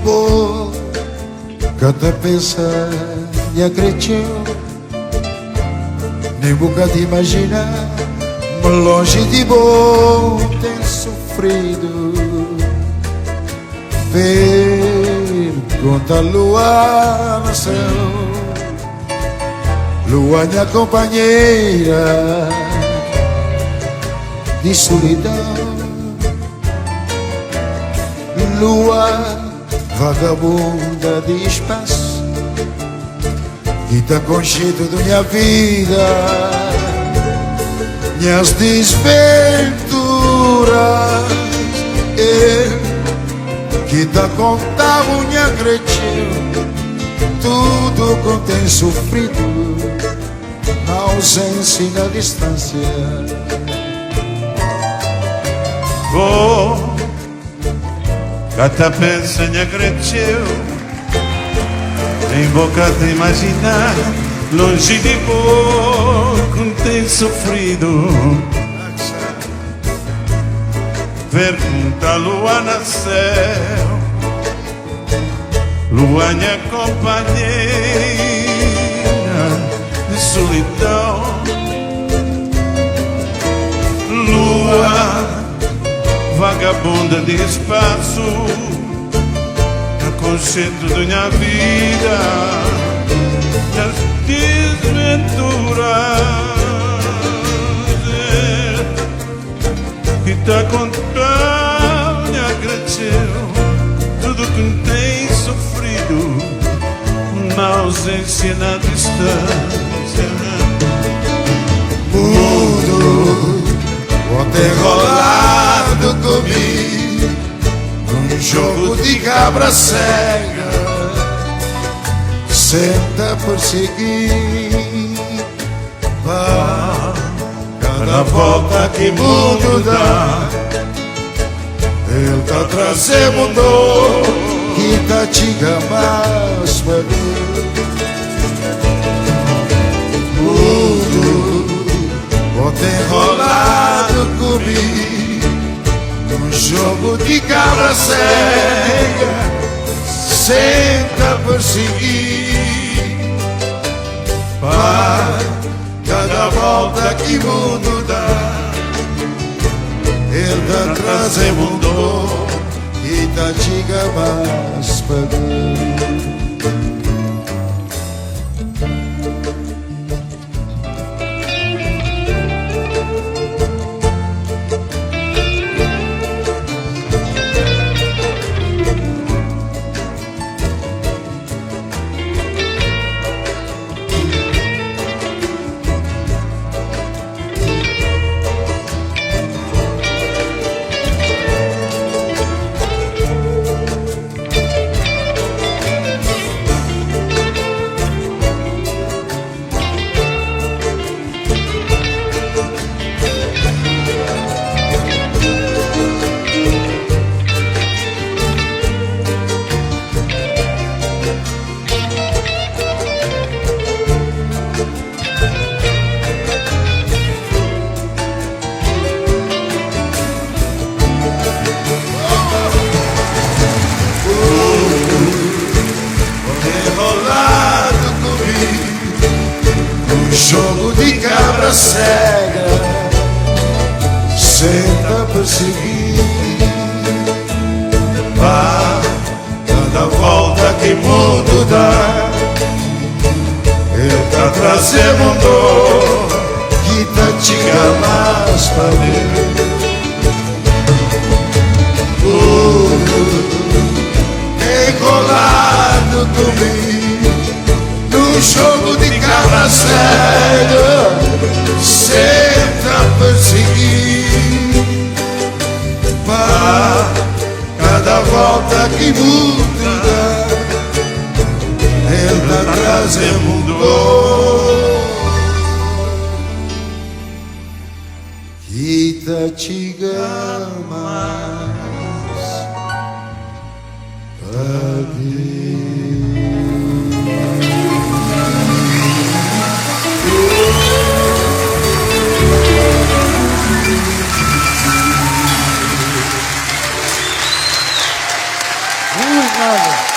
boa, cada pensa e acredito, nem boca de imaginar, mas longe de bom tem sofrido. Pergunta a lua no céu, lua minha companheira de solidão, lua vagabunda de espaço, que tá com jeito da minha vida, minhas desventuras, que tá contando minha acredito, tudo que tem sofrido, na ausência e na distância. Vou, cada pensa em acredito, em boca de imaginar, longe de pouco tem sofrido. Pergunta a lua no céu, lua minha companheira de solidão, lua vagabunda de espaço, aconchego da minha vida, minhas desventuras, que tá contando e agradeceu tudo que tem sofrido, na ausência e na distância. Mundo, ontem rolado comigo, num jogo de cabra cega, senta por seguir, cada volta que mundo dá, ele tá trazendo dor, que tá tiga mais pra mim. Mundo, ontem rolado comigo, num jogo de cabra cega, senta por seguir, cada volta que mundo dá, ele tá trazendo dor, e tá diga mais pra mim. Jogo de cabra cega, senta por seguir, cada volta que mundo dá, ele tá trazendo dor, que tá tiga mais pra mim. Enrolado comigo, num jogo de cabra cega, senta por seguir, cada volta que muda, ele tá trazendo dor, que tá tiga mais pra mim. Obrigado.